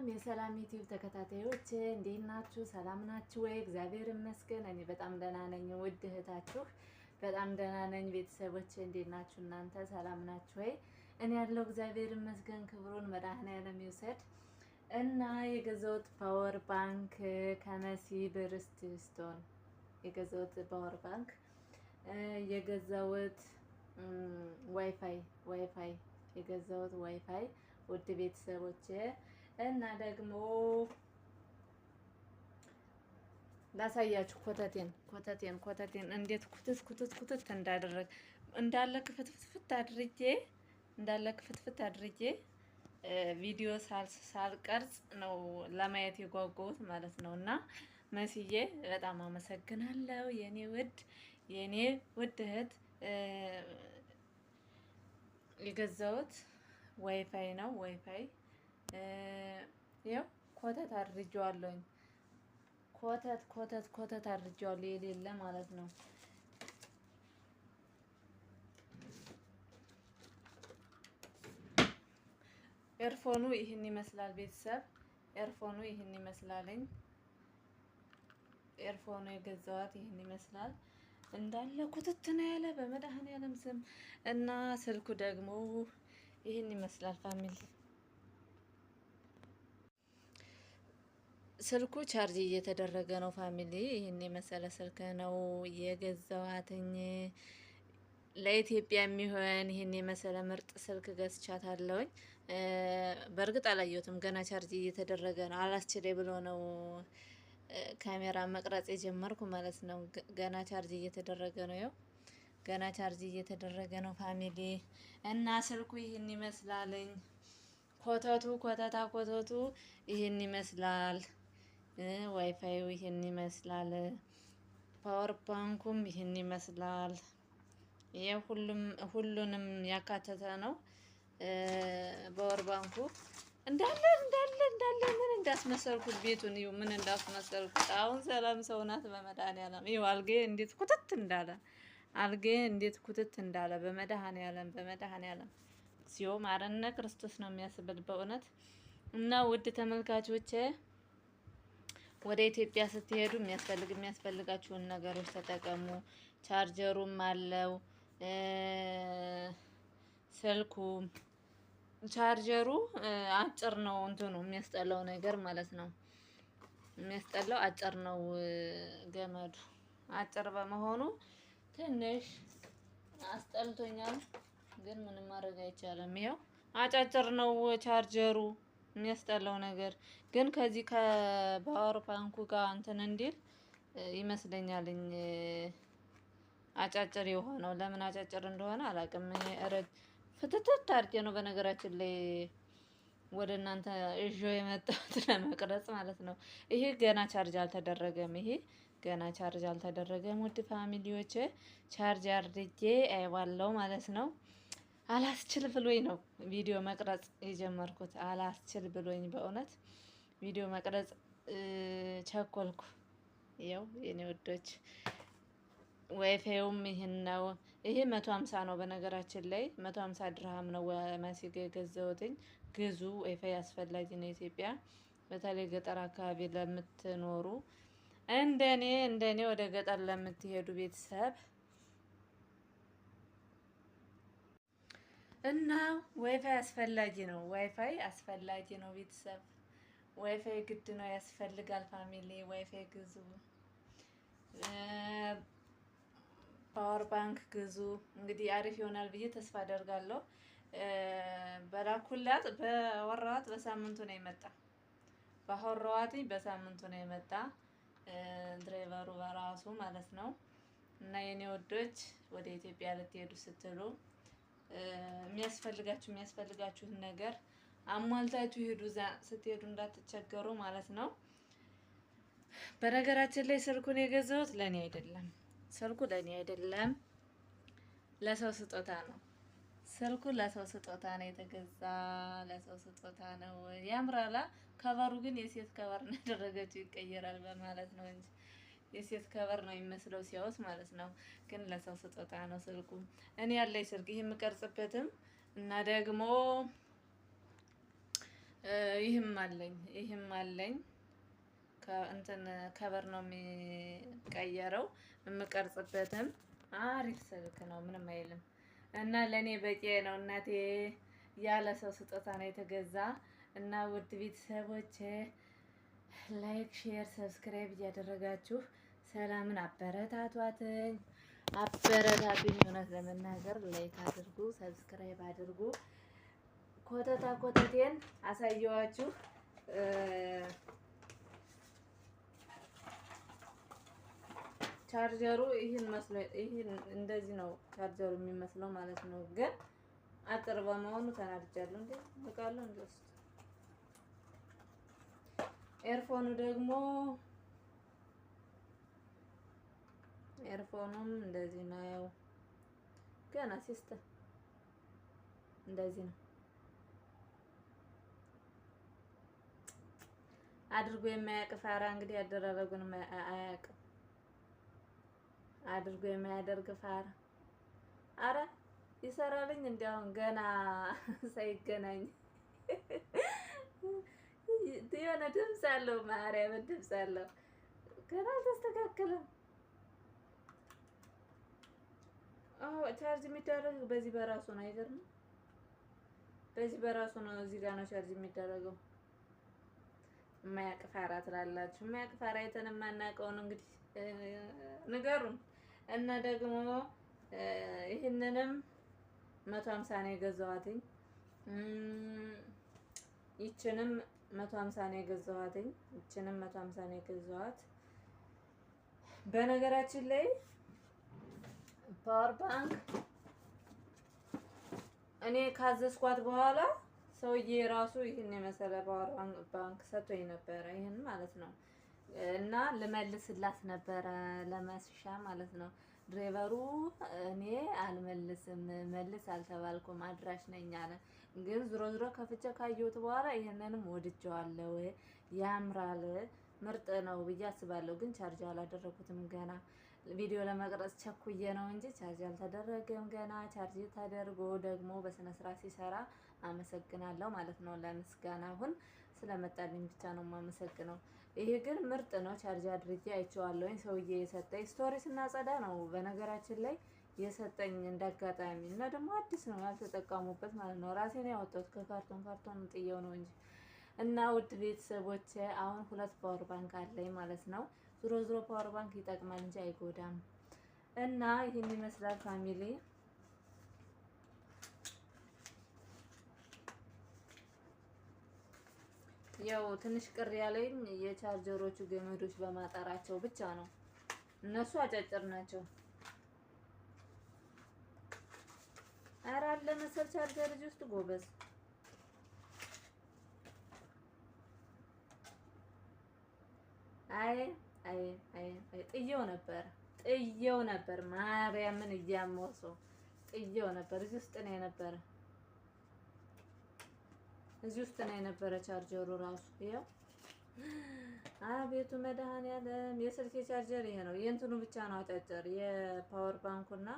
የሰላም ዩቲዩብ ተከታታዮች እንዴት ናችሁ? ሰላም ናችሁ ወይ? እግዚአብሔር ይመስገን እኔ በጣም ደህና ነኝ። ውድ እህታችሁ በጣም ደህና ነኝ። ቤተሰቦች እንዴት ናችሁ? እናንተ ሰላም ናችሁ ወይ? እኔ ያለው እግዚአብሔር ይመስገን ክብሩን መድኃኔዓለም ይውሰድ እና የገዛሁት ፓወር ባንክ ከመሲ ብርስቶን የገዛሁት ፓወር ባንክ የገዛሁት ዋይፋይ የገዛሁት ዋይፋይ ውድ ቤተሰቦች እና ደግሞ ላሳያችሁ ኮተቴን እንዴት ኩትት እንዳለ ክፍትፍት አድርጌ ቪዲዮ ሳልቀርጽ ነው ለማየት የጓጓሁት ማለት ነው። እና መስዬ በጣም አመሰግናለሁ የኔ ውድ እህት። የገዛሁት ዋይፋይ ነው። ዋይፋይ ያው ኮተት አድርጌዋለሁኝ። ኮተት አድርጌዋለሁ የሌለ ማለት ነው። ኤርፎኑ ይህን ይመስላል ቤተሰብ። ኤርፎኑ ይህን ይመስላልኝ። ኤርፎኑ የገዛዋት ይህን ይመስላል። እንዳለ ኩትት ነው ያለ በመድኃኔዓለም ስም። እና ስልኩ ደግሞ ይህን ይመስላል ፋሚሊ። ስልኩ ቻርጅ እየተደረገ ነው ፋሚሊ። ይህን የመሰለ ስልክ ነው የገዛዋትኝ። ለኢትዮጵያ የሚሆን ይህን የመሰለ ምርጥ ስልክ ገዝቻታለሁኝ። በእርግጥ አላየሁትም፣ ገና ቻርጅ እየተደረገ ነው። አላስችሌ ብሎ ነው ካሜራ መቅረጽ የጀመርኩ ማለት ነው። ገና ቻርጅ እየተደረገ ነው። ያው ገና ቻርጅ እየተደረገ ነው ፋሚሊ። እና ስልኩ ይህን ይመስላልኝ። ኮተቱ ይህን ይመስላል። ዋይፋዩ ይህን ይመስላል። ፓወር ባንኩም ይህን ይመስላል። ሁሉንም ያካተተ ነው። ፓወር ባንኩ እንዳለ ምን እንዳስመሰልኩት ቤቱን ይኸው ምን እንዳስመሰልኩት። አሁን ሰላም ሰው ናት በመድኃኔዓለም። ይኸው አልጋዬ እንዴት ኩትት እንዳለ በመድኃኔዓለም ሲዮ ማረነ ክርስቶስ ነው የሚያስብል በእውነት። እና ውድ ተመልካቾቼ ወደ ኢትዮጵያ ስትሄዱ የሚያስፈልጋችሁን ነገሮች ተጠቀሙ። ቻርጀሩም አለው ስልኩ። ቻርጀሩ አጭር ነው እንትኑ የሚያስጠላው ነገር ማለት ነው። የሚያስጠላው አጭር ነው፣ ገመዱ አጭር በመሆኑ ትንሽ አስጠልቶኛል። ግን ምንም ማድረግ አይቻልም። ይኸው አጫጭር ነው ቻርጀሩ። የሚያስጠላው ነገር ግን ከዚህ ከፓወር ባንኩ ጋር እንትን እንዲል ይመስለኛልኝ አጫጭር የሆነው። ለምን አጫጭር እንደሆነ አላውቅም። ፍትትት አድርጌ ነው በነገራችን ላይ ወደ እናንተ እጆ የመጣሁት ለመቅረጽ ማለት ነው። ይሄ ገና ቻርጅ አልተደረገም። ውድ ፋሚሊዎች ቻርጅ አድርጌ አይዋለው ማለት ነው። አላስችል ብሎኝ ነው ቪዲዮ መቅረጽ የጀመርኩት። አላስችል ብሎኝ በእውነት ቪዲዮ መቅረጽ ቸኮልኩ። ያው የኔ ወዶች ዋይፋዩም ይሄን ነው። ይሄ 150 ነው በነገራችን ላይ 150 ድርሃም ነው ማሲገ የገዛሁትኝ። ግዙ። ዋይፋይ አስፈላጊ ነው ኢትዮጵያ፣ በተለይ ገጠር አካባቢ ለምትኖሩ እንደኔ ወደ ገጠር ለምትሄዱ ቤተሰብ እና ዋይፋይ አስፈላጊ ነው ቤተሰብ። ዋይፋይ ግድ ነው፣ ያስፈልጋል ፋሚሊ። ዋይፋይ ግዙ። ፓወር ባንክ ግዙ። እንግዲህ አሪፍ ይሆናል ብዬ ተስፋ አደርጋለሁ። ባወራኋት በሳምንቱ ነው የመጣ ድራይቨሩ በራሱ ማለት ነው። እና የኔ ወዶች ወደ ኢትዮጵያ ልትሄዱ ስትሉ የሚያስፈልጋችሁን ነገር አሟልታችሁ ሄዱ። ስትሄዱ እንዳትቸገሩ ማለት ነው። በነገራችን ላይ ስልኩን የገዛሁት ለኔ አይደለም። ለሰው ስጦታ ነው። ስልኩ ለሰው ስጦታ ነው የተገዛ። ለሰው ስጦታ ነው። ያምራላ። ከቨሩ ግን የሴት ከቨር ነው ያደረገችው። ይቀየራል በማለት ነው እንጂ የሴት ከቨር ነው የሚመስለው ሲያውስ ማለት ነው። ግን ለሰው ስጦታ ነው ስልኩ። እኔ ያለኝ ስልክ ይሄ የምቀርጽበትም እና ደግሞ ይህም አለኝ ከእንትን ከበር ነው የሚቀየረው። የምቀርጽበትም አሪፍ ስልክ ነው፣ ምንም አይልም። እና ለኔ በቂ ነው እናቴ። ያለ ሰው ስጦታ ነው የተገዛ። እና ውድ ቤተሰቦች ላይክ፣ ሼር፣ ሰብስክራይብ እያደረጋችሁ ሰላምን አበረታቱኝ። እውነት ለመናገር ላይክ አድርጉ፣ ሰብስክራይብ አድርጉ። ኮተቴን አሳየዋችሁ። ቻርጀሩ ይህን እንደዚህ ነው ቻርጀሩ የሚመስለው ማለት ነው። ግን አጥር በመሆኑ ተናድጃለሁ። እንዴ በቃለሁ እንዴ ውስጥ ኤርፎኑ ደግሞ ኤርፎኑም እንደዚህ ነው። ገና ሲስተም እንደዚህ ነው አድርጎ የማያውቅ ፋራ እንግዲህ ያደረጉን አያውቅም። አድርጎ የማያደርግ ፋራ አረ ይሰራልኝ እንዲያውም ገና ሳይገናኝ የሆነ ድምፅ አለው። ማርያምን ድምፅ አለው። ገና አልተስተካከለም። ቻርጅ የሚደረግ በዚህ በራሱ ነው። አይገርምም? በዚህ በራሱ ነው። እዚህ ጋር ነው ቻርጅ የሚደረገው። የማያውቅ ፋራ ትላላችሁ። የማያውቅ ፋራ አይተን የማናውቀውን እንግዲህ ንገሩን። እና ደግሞ ይህንንም 150 ነው የገዛኋትኝ። ይችንም 150 ነው የገዛኋትኝ። ይችንም 150 ነው የገዛኋት። በነገራችን ላይ ፓወር ባንክ እኔ ካዘዝኳት በኋላ ሰውዬ ራሱ ይህን የመሰለ ፓወር ባንክ ሰጥቶኝ ነበረ። ይህን ማለት ነው። እና ልመልስላት ነበረ ለመስሻ ማለት ነው። ድራይቨሩ እኔ አልመልስም፣ መልስ አልተባልኩም፣ አድራሽ ነኝ አለ። ግን ዞሮ ከፍቼ ካየሁት በኋላ ይሄንንም ወድጀዋለሁ። ያምራል፣ ምርጥ ነው ብዬ አስባለሁ። ግን ቻርጅ አላደረኩትም ገና። ቪዲዮ ለመቅረጽ ቸኩዬ ነው እንጂ ቻርጅ አልተደረገም ገና። ቻርጅ ተደርጎ ደግሞ በስነ ስርዓት ሲሰራ አመሰግናለሁ ማለት ነው። ለምስጋና አሁን ስለመጣልኝ ብቻ ነው የማመሰግነው። ይሄ ግን ምርጥ ነው። ቻርጅ አድርጌ አይቼዋለሁኝ። ሰውዬ የሰጠኝ ስቶሪ ስናጸዳ ነው በነገራችን ላይ የሰጠኝ እንዳጋጣሚ። እና ደግሞ አዲስ ነው ያልተጠቀሙበት ማለት ነው። ራሴ ነው ያወጣሁት ከካርቶን ጥየው ነው እንጂ። እና ውድ ቤተሰቦቼ አሁን 2 ፓወር ባንክ አለኝ ማለት ነው። ዞሮ ፓወር ባንክ ይጠቅማል እንጂ አይጎዳም። እና ይህን ይመስላል ፋሚሊ። ያው ትንሽ ቅር ያለኝ የቻርጀሮቹ ገመዶች በማጠራቸው ብቻ ነው። እነሱ አጫጭር ናቸው። ኧረ አለ መሰል ቻርጀር ልጅ ውስጥ ጎበዝ። አይ ጥየው ነበር ማርያምን እያሞሰው ጥየው ነበር። እዚህ ውስጥ ነው የነበረ ቻርጀሩ ራሱ ይኸው። አቤቱ መድኃኒዓለም የስልኬ ቻርጀር ይሄ ነው። የእንትኑ ብቻ ነው አጫጭር፣ የፓወር ባንኩና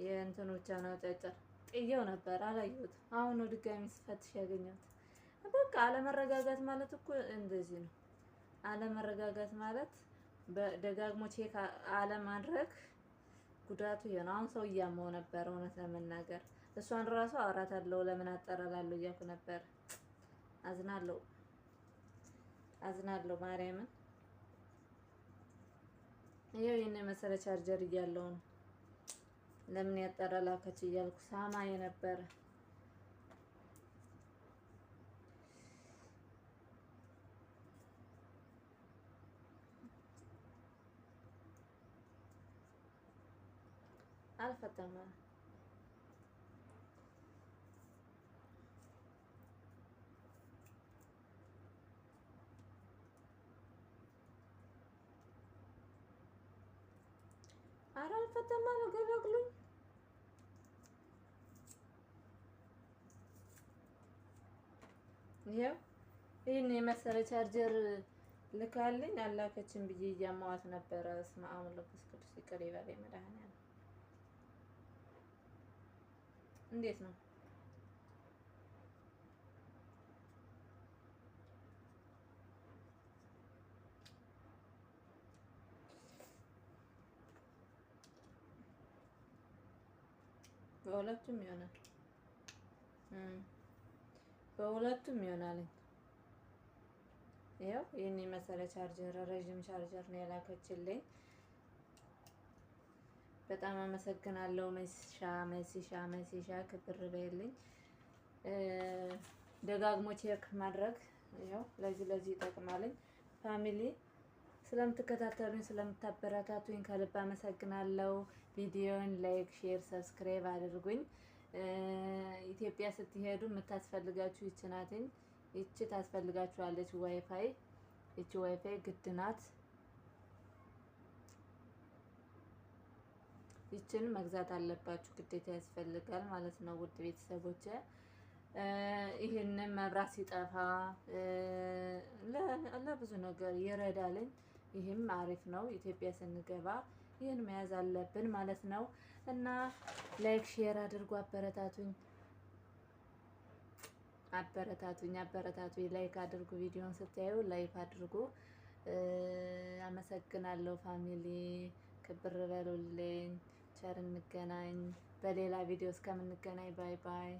የእንትኑ ብቻ ነው አጫጭር። ጥየው ነበር አላየሁትም። አሁን ነው ድጋሚ ስፈትሽ ያገኘሁት። በቃ አለመረጋጋት ማለት እኮ እንደዚህ ነው። አለመረጋጋት ማለት በደጋግሞ ቼክ አለማድረግ ጉዳቱ ይሄ ነው። አሁን ሰው እያመው ነበር እውነት ለመናገር። እሷን ራሱ አወራታለሁ ለምን አጠራላለሁ እያልኩ ነበር። አዝናለሁ ማርያምን። ይሄው የኔ መሰለ ቻርጀር እያለው ነው ለምን ያጠራላከች እያልኩ ሳማ የነበረ። አልፈተማ አልፈተማ ነው ገላግሉኝ። ይሄው ይሄን የመሰለ ቻርጀር ልካልኝ አላከችን ብዬ እያማዋት ነበረ። እስማ አምላክ ቅዱስ ይቅር ይበለኝ መድኃኒዓለም። እንዴት ነው በሁለቱም ይሆናል። በሁለቱም ይሆናል። ያው ይሄን የመሰለ ቻርጀር ረዥም ቻርጀር ነው የላከችልኝ። በጣም አመሰግናለሁ መሲሻ ክብር በይልኝ። ደጋግሞ ቼክ ማድረግ ያው ለዚህ ይጠቅማልኝ። ፋሚሊ ስለምትከታተሉኝ ስለምታበረታቱኝ ከልብ አመሰግናለሁ። ቪዲዮን ላይክ፣ ሼር፣ ሰብስክራይብ አድርጉኝ። ኢትዮጵያ ስትሄዱ የምታስፈልጋችሁ ይቺ ናትኝ። ይቺ ታስፈልጋችኋለች ዋይፋይ። ይቺ ዋይፋይ ግድ ናት። ይችን መግዛት አለባችሁ፣ ግዴታ ያስፈልጋል ማለት ነው። ውድ ቤተሰቦች ይህንን መብራት ሲጠፋ ለብዙ ነገር ይረዳልኝ። ይህም አሪፍ ነው። ኢትዮጵያ ስንገባ ይህን መያዝ አለብን ማለት ነው። እና ላይክ ሼር አድርጉ፣ አበረታቱኝ። ላይክ አድርጉ፣ ቪዲዮን ስታዩ ላይክ አድርጉ። አመሰግናለሁ ፋሚሊ፣ ክብር በሉልኝ። ቸር እንገናኝ። በሌላ ቪዲዮ እስከምንገናኝ ባይ ባይ።